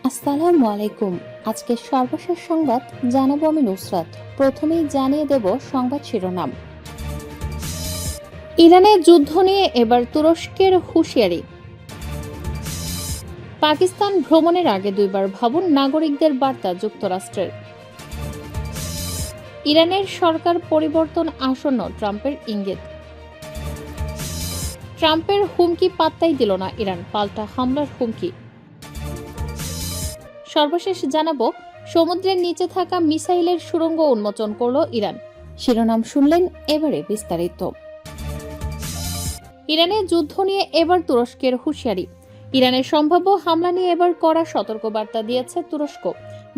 আসসালামু আলাইকুম। আজকে সর্বশেষ সংবাদ জানাবো আমি নুসরাত। প্রথমেই জানিয়ে দেব সংবাদ শিরোনাম। ইরানের যুদ্ধ নিয়ে এবার তুরস্কের হুঁশিয়ারি। পাকিস্তান ভ্রমণের আগে দুইবার ভাবুন, নাগরিকদের বার্তা যুক্তরাষ্ট্রের। ইরানের সরকার পরিবর্তন আসন্ন, ট্রাম্পের ইঙ্গিত। ট্রাম্পের হুমকি পাত্তাই দিল না ইরান, পাল্টা হামলার হুমকি। সর্বশেষ জানাবো, সমুদ্রের নিচে থাকা মিসাইলের সুড়ঙ্গ উন্মোচন করল ইরান। শিরোনাম শুনলেন, এবারে বিস্তারিত। ইরানের যুদ্ধ নিয়ে এবার তুরস্কের হুঁশিয়ারি। ইরানের সম্ভাব্য হামলা নিয়ে এবার কড়া সতর্কবার্তা দিয়েছে তুরস্ক।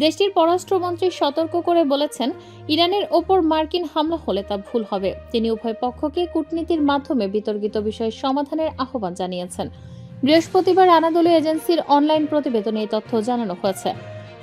দেশটির পররাষ্ট্রমন্ত্রী সতর্ক করে বলেছেন, ইরানের ওপর মার্কিন হামলা হলে তা ভুল হবে। তিনি উভয় পক্ষকে কূটনীতির মাধ্যমে বিতর্কিত বিষয় সমাধানের আহ্বান জানিয়েছেন। বৃহস্পতিবার আনাদোলু এজেন্সির অনলাইন প্রতিবেদনে এই তথ্য জানানো হয়েছে।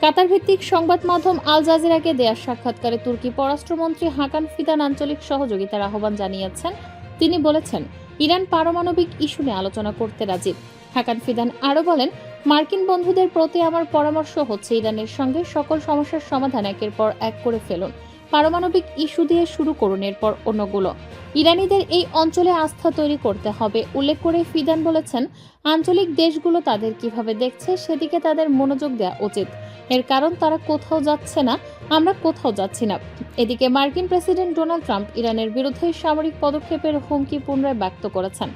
কাতার ভিত্তিক সংবাদ মাধ্যম আল জাজিরাকে দেয়া সাক্ষাৎকারে তুর্কি পররাষ্ট্রমন্ত্রী হাকান ফিদান আঞ্চলিক সহযোগিতার আহ্বান জানিয়েছেন। তিনি বলেছেন, ইরান পারমাণবিক ইস্যু নিয়ে আলোচনা করতে রাজি। হাকান ফিদান আরও বলেন, মার্কিন বন্ধুদের প্রতি আমার পরামর্শ হচ্ছে, ইরানের সঙ্গে সকল সমস্যার সমাধান একের পর এক করে ফেলুন। পারমাণবিক ইস্যু দিয়ে শুরু করুন, এরপর অন্যগুলো। ইরানিদের এই অঞ্চলে আস্থা তৈরি করতে হবে। উল্লেখ করে ফিদান বলেছেন, আঞ্চলিক দেশগুলো তাদের কিভাবে দেখছে সেদিকে তাদের মনোযোগ দেওয়া উচিত। এর কারণ তারা কোথাও যাচ্ছে না, আমরা কোথাও যাচ্ছি না। এদিকে মার্কিন প্রেসিডেন্ট ডোনাল্ড ট্রাম্প ইরানের বিরুদ্ধে সামরিক পদক্ষেপের হুমকি পুনরায় ব্যক্ত করেছেন।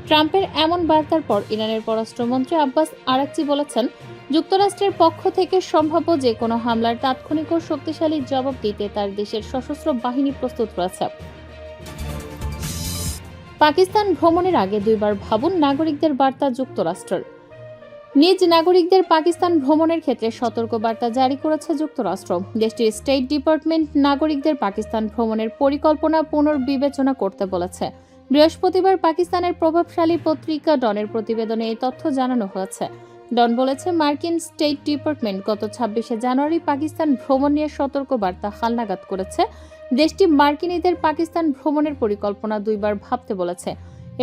ট্রাম্পের এমন বার্তার পর ইরানের পররাষ্ট্রমন্ত্রী আব্বাস আরাকচি বলেছেন, যুক্তরাষ্ট্রের পক্ষ থেকে সম্ভাব্য যে কোনো হামলার তাৎক্ষণিক ও শক্তিশালী জবাব দিতে তার দেশের সশস্ত্র বাহিনী প্রস্তুত রয়েছে। পাকিস্তান ভ্রমণের আগে দুইবার ভাবুন, নাগরিকদের বার্তা যুক্তরাষ্ট্রের। নিজ নাগরিকদের পাকিস্তান ভ্রমণের ক্ষেত্রে সতর্ক বার্তা জারি করেছে যুক্তরাষ্ট্র। দেশটির স্টেট ডিপার্টমেন্ট নাগরিকদের পাকিস্তান ভ্রমণের পরিকল্পনা পুনর্বিবেচনা করতে বলেছে। বৃহস্পতিবার পাকিস্তানের প্রভাবশালী পত্রিকা ডনের প্রতিবেদনে এই তথ্য জানানো হয়েছে। ডন বলেছে, মার্কিন স্টেট ডিপার্টমেন্ট গত 26শে জানুয়ারি পাকিস্তান ভ্রমণ নিয়ে সতর্ক বার্তা হালনাগাদ করেছে। দেশটি মার্কিনীদের পাকিস্তান ভ্রমণের পরিকল্পনা দুইবার ভাবতে বলেছে।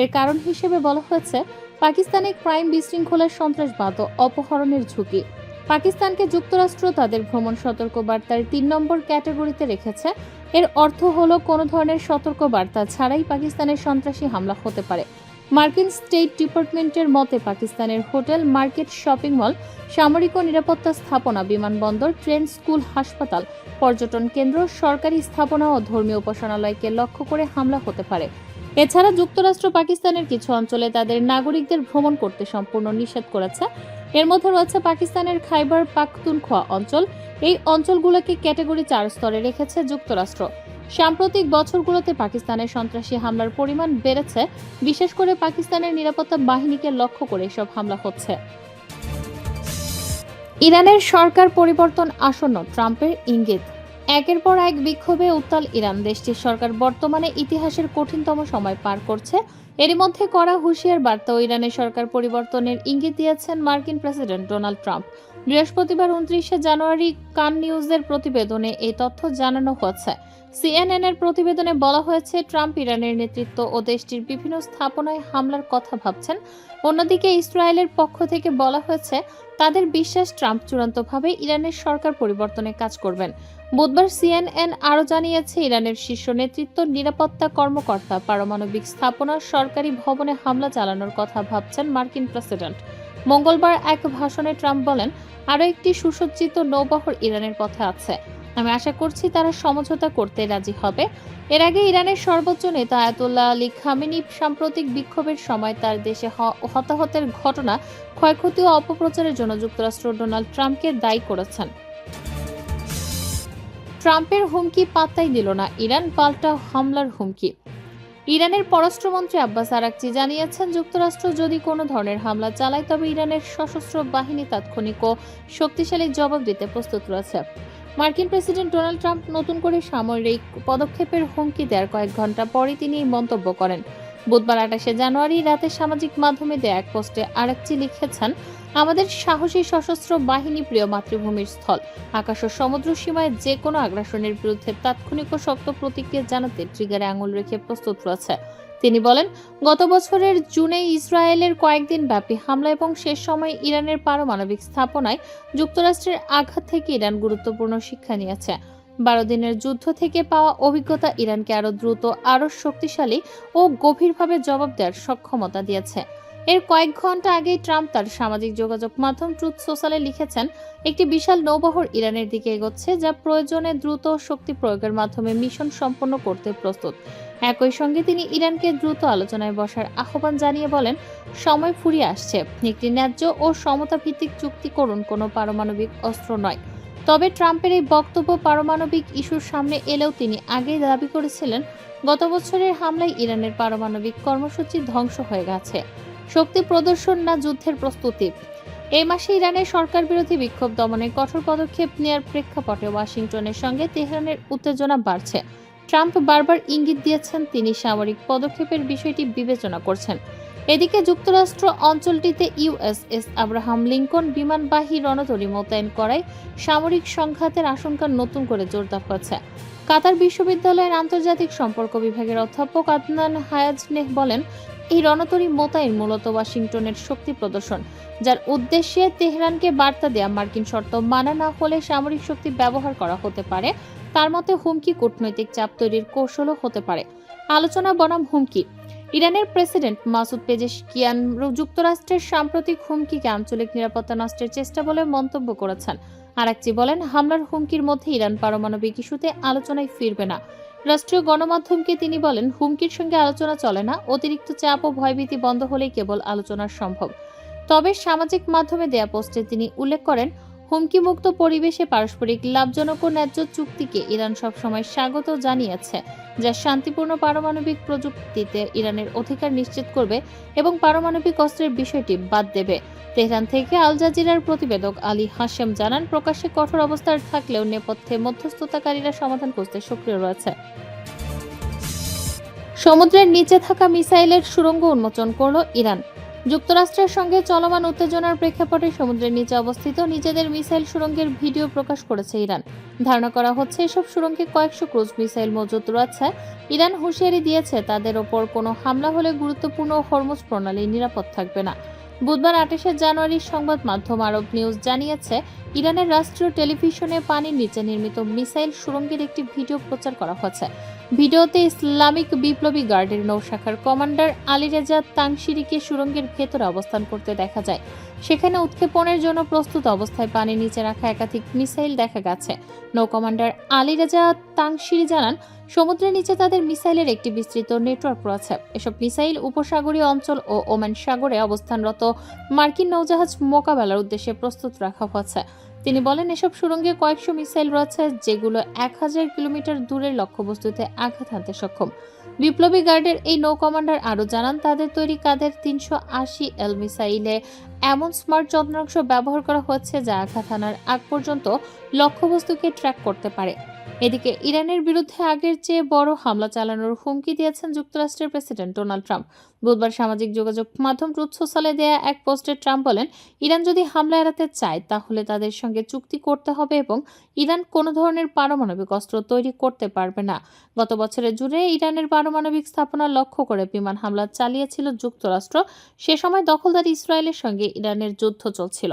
এর কারণ হিসেবে বলা হয়েছে, পাকিস্তানে ক্রাইম, বিশৃঙ্খলার, সন্ত্রাসবাদ ও অপহরণের ঝুঁকি। পাকিস্তানকে যুক্তরাষ্ট্র তাদের ভ্রমণ সতর্কবার্তার 3 নম্বর ক্যাটাগরিতে রেখেছে। এর অর্থ হলো, কোনো ধরনের সতর্কবার্তা ছাড়াই পাকিস্তানের সন্ত্রাসী হামলা হতে পারে। মার্কিন স্টেট ডিপার্টমেন্টের মতে, পাকিস্তানের হোটেল, মার্কেট, শপিং মল, সামরিক ও নিরাপত্তা স্থাপনা, বিমানবন্দর, ট্রেন, স্কুল, হাসপাতাল, পর্যটন কেন্দ্র, সরকারি স্থাপনা ও ধর্মীয় উপাসনালয়কে লক্ষ্য করে হামলা হতে পারে। এছাড়া যুক্তরাষ্ট্র পাকিস্তানের কিছু অঞ্চলে তাদের নাগরিকদের ভ্রমণ করতে সম্পূর্ণ নিষেধ করেছে। এর মধ্যে রয়েছে পাকিস্তানের খাইবার পাখতুনখোয়া অঞ্চল। এই অঞ্চলগুলোকে ক্যাটাগরি 4 স্তরে রেখেছে যুক্তরাষ্ট্র। সাম্প্রতিক বছরগুলোতে পাকিস্তানের সন্ত্রাসী হামলার পরিমাণ বেড়েছে। বিশেষ করে পাকিস্তানের নিরাপত্তা বাহিনীকে লক্ষ্য করে এসব হামলা হচ্ছে। ইরানের সরকার পরিবর্তন আসন্ন, ট্রাম্পের ইঙ্গিত। একের পর এক বিক্ষোভে উত্তাল ইরান। দেশটির সরকার বর্তমানে ইতিহাসের কঠিনতম সময় পার করছে। এরই মধ্যে কড়া হুঁশিয়ার বার্তা ও ইরানের সরকার পরিবর্তনের ইঙ্গিত দিয়েছেন মার্কিন প্রেসিডেন্ট ডোনাল্ড ট্রাম্প। বৃহস্পতিবার 29শে জানুয়ারি কান নিউজের প্রতিবেদনে এই তথ্য জানানো হয়েছে। সিএনএন এর প্রতিবেদনে বলা হয়েছে, ট্রাম্প ইরানের নেতৃত্ব ও দেশটির বিভিন্ন স্থাপনায় হামলার কথা ভাবছেন। অন্যদিকে ইসরায়েলের পক্ষ থেকে বলা হয়েছে, তাদের বিশ্বাস ট্রাম্প চূড়ান্তভাবে ইরানের সরকার পরিবর্তনে কাজ করবেন। বুধবার সিএনএন আরও জানিয়েছে, ইরানের শীর্ষ নেতৃত্ব, নিরাপত্তা কর্মকর্তা, পারমাণবিক স্থাপনা, সরকারি ভবনে হামলা চালানোর কথা ভাবছেন মার্কিন প্রেসিডেন্ট। মঙ্গলবার এক ভাষণে ট্রাম্প বলেন, আরও একটি সুসজ্জিত নৌবহর ইরানের পথে আছে। আমি আশা করছি তারা সমঝোতা করতে রাজি হবে। এর আগে ইরানের সর্বোচ্চ নেতা আয়াতুল্লাহ আলী খামেনি সাম্প্রতিক বিক্ষোভের সময় তার দেশে হতাহতের ঘটনা, ক্ষয়ক্ষতি ও অপপ্রচারের জন্য যুক্তরাষ্ট্র ডোনাল্ড ট্রাম্পকে দায়ী করেছেন। ট্রাম্পের হুমকি পাত্তাই দিল না ইরান, পাল্টা হামলার হুমকি। ইরানের পররাষ্ট্রমন্ত্রী আব্বাস আরাকচি জানিয়েছেন, যুক্তরাষ্ট্র যদি কোনো ধরনের হামলা চালায় তবে ইরানের সশস্ত্র বাহিনী তাৎক্ষণিক ও শক্তিশালী জবাব দিতে প্রস্তুত রয়েছে। মার্কিন প্রেসিডেন্ট ডোনাল্ড ট্রাম্প নতুন করে সামরিক পদক্ষেপের হুমকি দেওয়ার কয়েক ঘন্টা পরই তিনি এই মন্তব্য করেন। বুধবার 28শে জানুয়ারি রাতে সামাজিক মাধ্যমে দেয়া এক পোস্টে আরাকচি লিখেছেন, আমাদের সাহসী সশস্ত্র বাহিনী প্রিয় মাতৃভূমির স্থল, আকাশ ও সমুদ্র সীমায় যে কোনো আগ্রাসনের বিরুদ্ধে তাৎক্ষণিক ও শক্ত প্রতিক্রিয়া জানাতে ট্রিগারে আঙুল রেখে প্রস্তুত রয়েছে। তিনি বলেন, গত বছরের জুনে ইসরায়েলের কয়েকদিন ব্যাপী হামলা এবং শেষ সময়ে ইরানের পারমাণবিক স্থাপনায় যুক্তরাষ্ট্রের আঘাত থেকে ইরান গুরুত্বপূর্ণ শিক্ষা নিয়েছে। 12 দিনের যুদ্ধ থেকে পাওয়া অভিজ্ঞতা ইরানকে আরও দ্রুত, আরও শক্তিশালী ও গভীরভাবে জবাব দেওয়ার সক্ষমতা দিয়েছে। এর কয়েক ঘন্টা আগেই ট্রাম্প তার সামাজিক যোগাযোগ মাধ্যম ট্রুথ সোশ্যালে লিখেছেন, একটি বিশাল নৌবহর ইরানের দিকে এগোচ্ছে, যা প্রয়োজনে দ্রুত শক্তি প্রয়োগের মাধ্যমে মিশন সম্পন্ন করতে প্রস্তুত। একই সঙ্গে তিনি ইরানকে দ্রুত আলোচনায় বসার আহ্বান জানিয়ে বলেন, সময় ফুরিয়ে আসছে। একটি ন্যায্য ও সমতা ভিত্তিক চুক্তি করুন, কোনো পারমাণবিক অস্ত্র নয়। তবে ট্রাম্পের এই বক্তব্য পারমাণবিক ইস্যুর সামনে এলেও তিনি আগেই দাবি করেছিলেন, গত বছরের হামলায় ইরানের পারমাণবিক কর্মসূচি ধ্বংস হয়ে গেছে। শক্তি প্রদর্শন না যুদ্ধের প্রস্তুতি। এই মাসে ইরানের সরকার বিরোধী বিক্ষোভ দমনে কঠোর পদক্ষেপ নেওয়ার প্রেক্ষাপটে ওয়াশিংটনের সঙ্গে তেহরানের উত্তেজনা বাড়ছে। ট্রাম্প বারবার ইঙ্গিত দিয়েছেন তিনি সামরিক পদক্ষেপের বিষয়টি বিবেচনা করছেন। এদিকে যুক্তরাষ্ট্র অঞ্চলটিতে ইউএসএস আব্রাহাম লিঙ্কন বিমানবাহী রণতরী মোতায়েন করায় সামরিক সংঘাতের আশঙ্কা নতুন করে জোরদার হচ্ছে। কাতার বিশ্ববিদ্যালয়ের আন্তর্জাতিক সম্পর্ক বিভাগের অধ্যাপক আদনান হায়াজনেহ বলেন, এই রণতরী মোতায়েন মূলত ওয়াশিংটনের শক্তি প্রদর্শন, যার উদ্দেশ্যে তেহরানকে বার্তা দেয়া মার্কিন শর্ত মানা না হলে সামরিক শক্তি ব্যবহার করা হতে পারে। তার মতে হুমকি কূটনৈতিক চাপ তৈরির কৌশলও হতে পারে। আলোচনা বনাম হুমকি। ইরানের প্রেসিডেন্ট মাসুদ পেজেশকিয়ান যুক্তরাষ্ট্রের সাম্প্রতিক হুমকিকে আঞ্চলিক নিরাপত্তা নষ্টের চেষ্টা বলে মন্তব্য করেছেন। আরেকটি বলেন, হামলার হুমকির মধ্যে ইরান পারমাণবিক ইস্যুতে আলোচনায় ফিরবে না। রাষ্ট্রীয় গণমাধ্যমকে তিনি বলেন, হুমকির সঙ্গে আলোচনা চলে না, অতিরিক্ত চাপ ও ভয়ভীতি বন্ধ হলেই কেবল আলোচনা সম্ভব। তবে সামাজিক মাধ্যমে দেয়া পোস্টে তিনি উল্লেখ করেন, হুমকিমুক্ত পরিবেশে পারস্পরিক লাভজনক ও ন্যায্য চুক্তিকে ইরান সবসময় স্বাগত জানিয়েছে, যা শান্তিপূর্ণ পারমাণবিক প্রযুক্তিতে ইরানের অধিকার নিশ্চিত করবে এবং পারমাণবিক অস্ত্রের বিষয়টি বাদ দেবে। তেহরান থেকে আল জাজিরার প্রতিবেদক আলী হাশেম জানান, প্রকাশ্যে কঠোর অবস্থার থাকলেও নেপথ্যে মধ্যস্থতাকারীরা সমাধান খুঁজতে সক্রিয় রয়েছে। সমুদ্রের নিচে থাকা মিসাইলের সুড়ঙ্গ উন্মোচন করল ইরান। যুক্তরাষ্ট্রের সঙ্গে চলমান উত্তেজনার প্রেক্ষাপটে সমুদ্রের নিচে অবস্থিত নিজেদের মিসাইল সুড়ঙ্গের ভিডিও প্রকাশ করেছে ইরান। ধারণা করা হচ্ছে, এসব সুড়ঙ্গে কয়েকশো ক্রুজ মিসাইল মজুত রয়েছে। ইরান হুঁশিয়ারি দিয়েছে, তাদের ওপর কোনো হামলা হলে গুরুত্বপূর্ণ হরমুজ প্রণালী নিরাপদ থাকবে না। বুধবার 28 জানুয়ারি সংবাদ মাধ্যম আরব নিউজ জানিয়েছে, ইরানের রাষ্ট্রীয় টেলিভিশনে পানির নিচে নির্মিত মিসাইল সুড়ঙ্গের একটি ভিডিও প্রচার করা হয়েছে। ভিডিওতে ইসলামিক বিপ্লবী গার্ডের নৌশাখার কমান্ডার আলীরেজা তাংশিরিকে সুড়ঙ্গের ভেতরে অবস্থান করতে দেখা যায়। সেখানে উৎক্ষেপণের জন্য প্রস্তুত অবস্থায় পানির নিচে রাখা একাধিক মিসাইল দেখা গেছে। নৌ কমান্ডার আলীরেজা তাংশিরি জানান, সমুদ্রের নিচে তাদের মিসাইলের একটি বিস্তৃত নেটওয়ার্ক রয়েছে। এসব মিসাইল উপসাগরীয় অঞ্চল ও ওমান সাগরে অবস্থানরত মার্কিন নৌজাহাজ মোকাবেলার উদ্দেশ্যে প্রস্তুত রাখা হয়েছে। তিনি বলেন, এসব সুড়ঙ্গে কয়েকশো মিসাইল রয়েছে, যেগুলো 1000 কিলোমিটার দূরের লক্ষ্যবস্তুতে আঘাত হানতে সক্ষম। বিপ্লবী গার্ডের এই নৌ কমান্ডার আরও জানান, তাদের তৈরি কাদের 380L মিসাইলে এমন স্মার্ট যন্ত্রাংশ ব্যবহার করা হচ্ছে, যা আঘাত হানার আগ পর্যন্ত লক্ষ্যবস্তুকে ট্র্যাক করতে পারে। এদিকে ইরানের বিরুদ্ধে আগের চেয়ে বড় হামলা চালানোর হুমকি দিয়েছেন যুক্তরাষ্ট্রের প্রেসিডেন্ট ডোনাল্ড ট্রাম্প। বুধবার সামাজিক যোগাযোগ মাধ্যম ট্রুথ সোশ্যালে দেয়া এক পোস্টে ট্রাম্প বলেন, ইরান যদি হামলা এড়াতে চায় তাহলে তাদের সঙ্গে চুক্তি করতে হবে এবং ইরান কোনো ধরনের পারমাণবিক অস্ত্র তৈরি করতে পারবে না। গত বছরের জুড়ে ইরানের পারমাণবিক স্থাপনা লক্ষ্য করে বিমান হামলা চালিয়েছিল যুক্তরাষ্ট্র। সে সময় দখলদার ইসরায়েলের সঙ্গে ইরানের যুদ্ধ চলছিল।